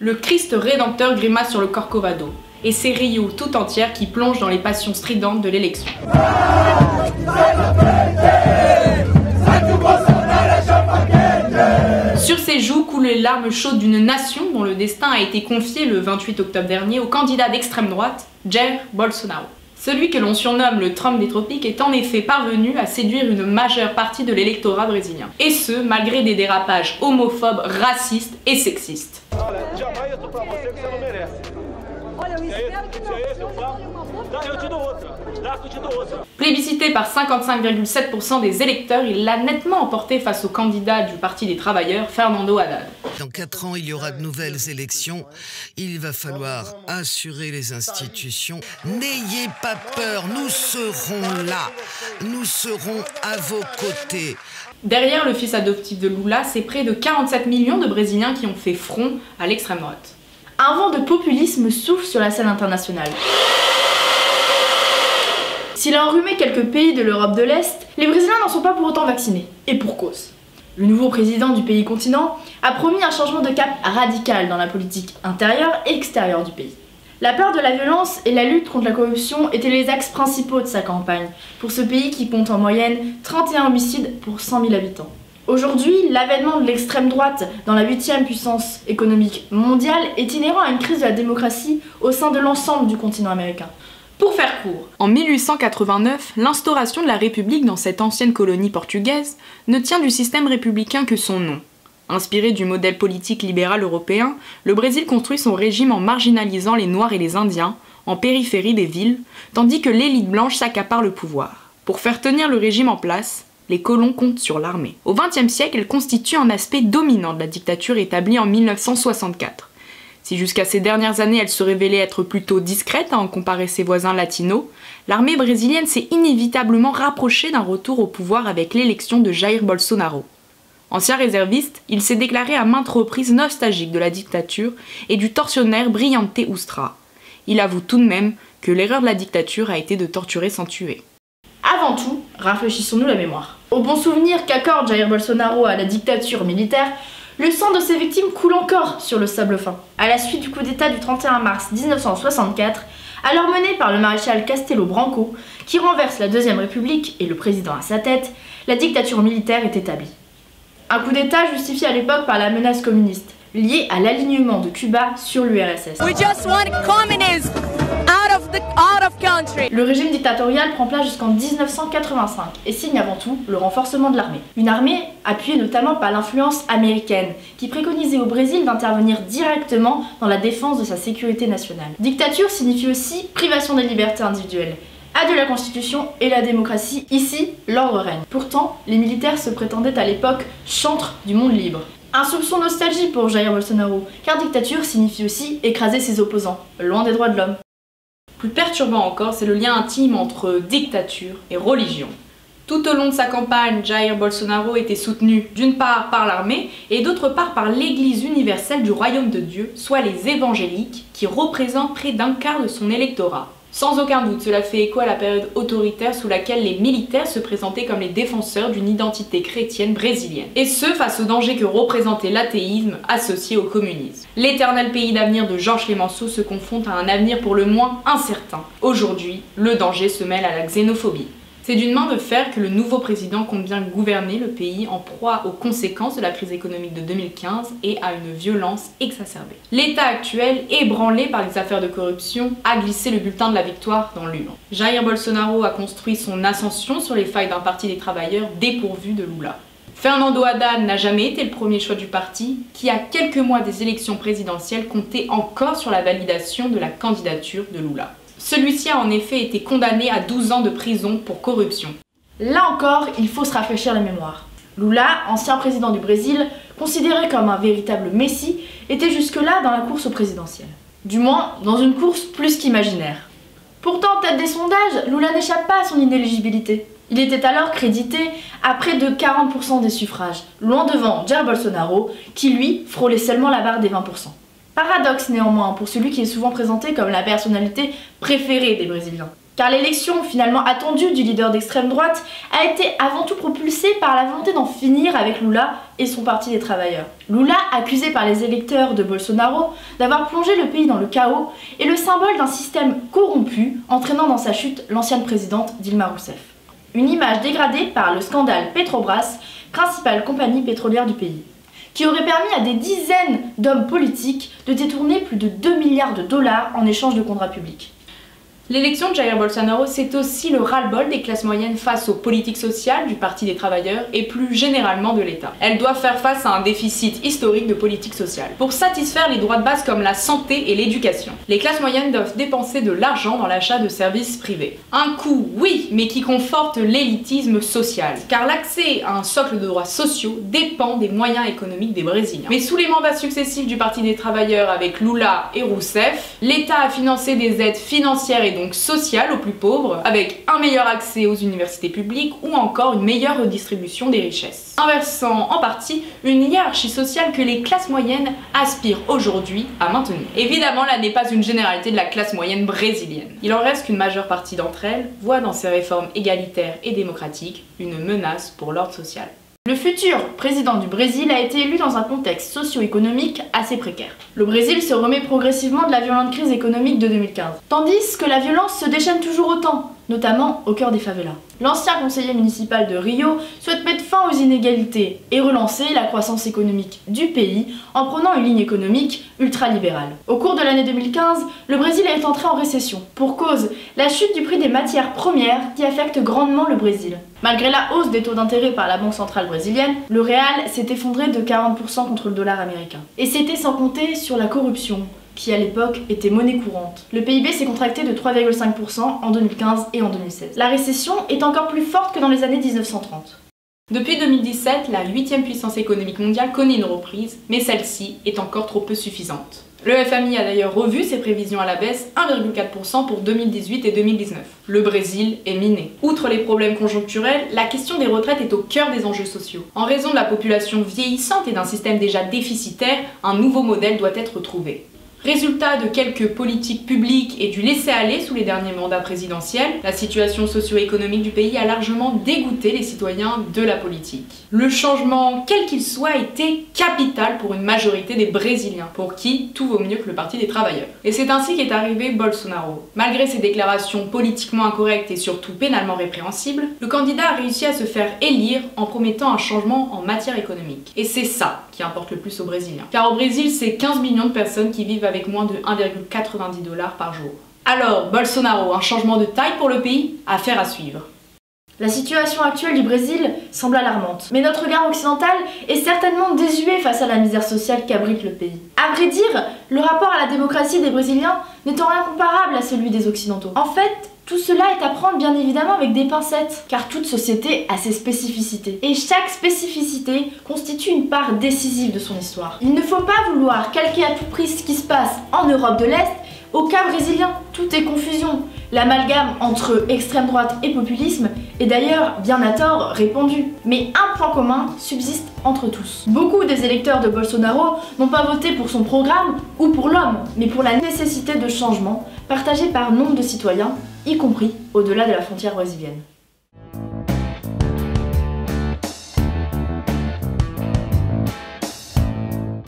Le Christ rédempteur grimace sur le Corcovado, et c'est Rio tout entière qui plonge dans les passions stridentes de l'élection. Sur ses joues coulent les larmes chaudes d'une nation dont le destin a été confié le 28 octobre dernier au candidat d'extrême droite, Jair Bolsonaro. Celui que l'on surnomme le Trump des tropiques est en effet parvenu à séduire une majeure partie de l'électorat brésilien. Et ce, malgré des dérapages homophobes, racistes et sexistes. Plébiscité par 55,7% des électeurs, il l'a nettement emporté face au candidat du Parti des Travailleurs, Fernando Haddad. Dans 4 ans, il y aura de nouvelles élections. Il va falloir assurer les institutions. N'ayez pas peur, nous serons là. Nous serons à vos côtés. Derrière le fils adoptif de Lula, c'est près de 47 millions de Brésiliens qui ont fait front à l'extrême droite. Un vent de populisme souffle sur la scène internationale. S'il a enrhumé quelques pays de l'Europe de l'Est, les Brésiliens n'en sont pas pour autant vaccinés. Et pour cause. Le nouveau président du pays continent a promis un changement de cap radical dans la politique intérieure et extérieure du pays. La peur de la violence et la lutte contre la corruption étaient les axes principaux de sa campagne, pour ce pays qui compte en moyenne 31 homicides pour 100 000 habitants. Aujourd'hui, l'avènement de l'extrême droite dans la 8e puissance économique mondiale est inhérent à une crise de la démocratie au sein de l'ensemble du continent américain. Pour faire court, en 1889, l'instauration de la République dans cette ancienne colonie portugaise ne tient du système républicain que son nom. Inspiré du modèle politique libéral européen, le Brésil construit son régime en marginalisant les Noirs et les Indiens, en périphérie des villes, tandis que l'élite blanche s'accapare le pouvoir. Pour faire tenir le régime en place, les colons comptent sur l'armée. Au XXe siècle, elle constitue un aspect dominant de la dictature établie en 1964. Si jusqu'à ces dernières années, elle se révélait être plutôt discrète à en comparer ses voisins latinos, l'armée brésilienne s'est inévitablement rapprochée d'un retour au pouvoir avec l'élection de Jair Bolsonaro. Ancien réserviste, il s'est déclaré à maintes reprises nostalgique de la dictature et du tortionnaire Brilhante Ustra. Il avoue tout de même que l'erreur de la dictature a été de torturer sans tuer. Avant tout, rafraîchissons-nous la mémoire. Au bon souvenir qu'accorde Jair Bolsonaro à la dictature militaire, le sang de ses victimes coule encore sur le sable fin. À la suite du coup d'état du 31 mars 1964, alors mené par le maréchal Castelo Branco, qui renverse la Deuxième République et le président à sa tête, la dictature militaire est établie. Un coup d'état justifié à l'époque par la menace communiste, liée à l'alignement de Cuba sur l'URSS. Le régime dictatorial prend place jusqu'en 1985 et signe avant tout le renforcement de l'armée. Une armée appuyée notamment par l'influence américaine, qui préconisait au Brésil d'intervenir directement dans la défense de sa sécurité nationale. Dictature signifie aussi privation des libertés individuelles. Adieu la Constitution et la démocratie, ici, l'ordre règne. Pourtant, les militaires se prétendaient à l'époque chantres du monde libre. Un soupçon de nostalgie pour Jair Bolsonaro, car dictature signifie aussi écraser ses opposants, loin des droits de l'homme. Plus perturbant encore, c'est le lien intime entre dictature et religion. Tout au long de sa campagne, Jair Bolsonaro était soutenu d'une part par l'armée et d'autre part par l'Église universelle du Royaume de Dieu, soit les évangéliques, qui représentent près d'un quart de son électorat. Sans aucun doute, cela fait écho à la période autoritaire sous laquelle les militaires se présentaient comme les défenseurs d'une identité chrétienne brésilienne. Et ce, face au danger que représentait l'athéisme associé au communisme. L'éternel pays d'avenir de Georges Clemenceau se confronte à un avenir pour le moins incertain. Aujourd'hui, le danger se mêle à la xénophobie. C'est d'une main de fer que le nouveau président compte bien gouverner le pays en proie aux conséquences de la crise économique de 2015 et à une violence exacerbée. L'état actuel, ébranlé par les affaires de corruption, a glissé le bulletin de la victoire dans l'urne. Jair Bolsonaro a construit son ascension sur les failles d'un parti des travailleurs dépourvu de Lula. Fernando Haddad n'a jamais été le premier choix du parti, qui à quelques mois des élections présidentielles comptait encore sur la validation de la candidature de Lula. Celui-ci a en effet été condamné à 12 ans de prison pour corruption. Là encore, il faut se rafraîchir la mémoire. Lula, ancien président du Brésil, considéré comme un véritable messie, était jusque-là dans la course au présidentiel. Du moins, dans une course plus qu'imaginaire. Pourtant, en tête des sondages, Lula n'échappe pas à son inéligibilité. Il était alors crédité à près de 40% des suffrages, loin devant Jair Bolsonaro, qui lui frôlait seulement la barre des 20%. Paradoxe néanmoins pour celui qui est souvent présenté comme la personnalité préférée des Brésiliens. Car l'élection finalement attendue du leader d'extrême droite a été avant tout propulsée par la volonté d'en finir avec Lula et son parti des travailleurs. Lula, accusé par les électeurs de Bolsonaro d'avoir plongé le pays dans le chaos, est le symbole d'un système corrompu entraînant dans sa chute l'ancienne présidente Dilma Rousseff. Une image dégradée par le scandale Petrobras, principale compagnie pétrolière du pays, qui aurait permis à des dizaines d'hommes politiques de détourner plus de 2 milliards de dollars en échange de contrats publics. L'élection de Jair Bolsonaro, c'est aussi le ras-le-bol des classes moyennes face aux politiques sociales du Parti des travailleurs et plus généralement de l'État. Elles doivent faire face à un déficit historique de politique sociale. Pour satisfaire les droits de base comme la santé et l'éducation, les classes moyennes doivent dépenser de l'argent dans l'achat de services privés. Un coût, oui, mais qui conforte l'élitisme social, car l'accès à un socle de droits sociaux dépend des moyens économiques des Brésiliens. Mais sous les mandats successifs du Parti des travailleurs avec Lula et Rousseff, l'État a financé des aides financières et donc sociale aux plus pauvres, avec un meilleur accès aux universités publiques ou encore une meilleure redistribution des richesses, inversant en partie une hiérarchie sociale que les classes moyennes aspirent aujourd'hui à maintenir. Évidemment, là n'est pas une généralité de la classe moyenne brésilienne. Il en reste qu'une majeure partie d'entre elles voit dans ces réformes égalitaires et démocratiques une menace pour l'ordre social. Le futur président du Brésil a été élu dans un contexte socio-économique assez précaire. Le Brésil se remet progressivement de la violente crise économique de 2015, tandis que la violence se déchaîne toujours autant, notamment au cœur des favelas. L'ancien conseiller municipal de Rio souhaite mettre fin aux inégalités et relancer la croissance économique du pays en prenant une ligne économique ultralibérale. Au cours de l'année 2015, le Brésil est entré en récession, pour cause la chute du prix des matières premières qui affecte grandement le Brésil. Malgré la hausse des taux d'intérêt par la Banque centrale brésilienne, le réal s'est effondré de 40% contre le dollar américain. Et c'était sans compter sur la corruption, qui à l'époque était monnaie courante. Le PIB s'est contracté de 3,5% en 2015 et en 2016. La récession est encore plus forte que dans les années 1930. Depuis 2017, la 8e puissance économique mondiale connaît une reprise, mais celle-ci est encore trop peu suffisante. Le FMI a d'ailleurs revu ses prévisions à la baisse 1,4% pour 2018 et 2019. Le Brésil est miné. Outre les problèmes conjoncturels, la question des retraites est au cœur des enjeux sociaux. En raison de la population vieillissante et d'un système déjà déficitaire, un nouveau modèle doit être trouvé. Résultat de quelques politiques publiques et du laisser-aller sous les derniers mandats présidentiels, la situation socio-économique du pays a largement dégoûté les citoyens de la politique. Le changement, quel qu'il soit, était capital pour une majorité des Brésiliens, pour qui tout vaut mieux que le Parti des travailleurs. Et c'est ainsi qu'est arrivé Bolsonaro. Malgré ses déclarations politiquement incorrectes et surtout pénalement répréhensibles, le candidat a réussi à se faire élire en promettant un changement en matière économique. Et c'est ça qui importe le plus aux Brésiliens. Car au Brésil, c'est 15 millions de personnes qui vivent avec moins de 1,90 $ par jour. Alors, Bolsonaro, un changement de taille pour le pays? Affaire à suivre. La situation actuelle du Brésil semble alarmante, mais notre regard occidental est certainement désuet face à la misère sociale qu'abrite le pays. À vrai dire, le rapport à la démocratie des Brésiliens n'est en rien comparable à celui des Occidentaux. En fait, tout cela est à prendre bien évidemment avec des pincettes, car toute société a ses spécificités. Et chaque spécificité constitue une part décisive de son histoire. Il ne faut pas vouloir calquer à tout prix ce qui se passe en Europe de l'Est au cas brésilien. Tout est confusion. L'amalgame entre extrême droite et populisme est d'ailleurs bien à tort répandu. Mais un point commun subsiste entre tous. Beaucoup des électeurs de Bolsonaro n'ont pas voté pour son programme ou pour l'homme, mais pour la nécessité de changement partagée par nombre de citoyens, y compris au-delà de la frontière brésilienne.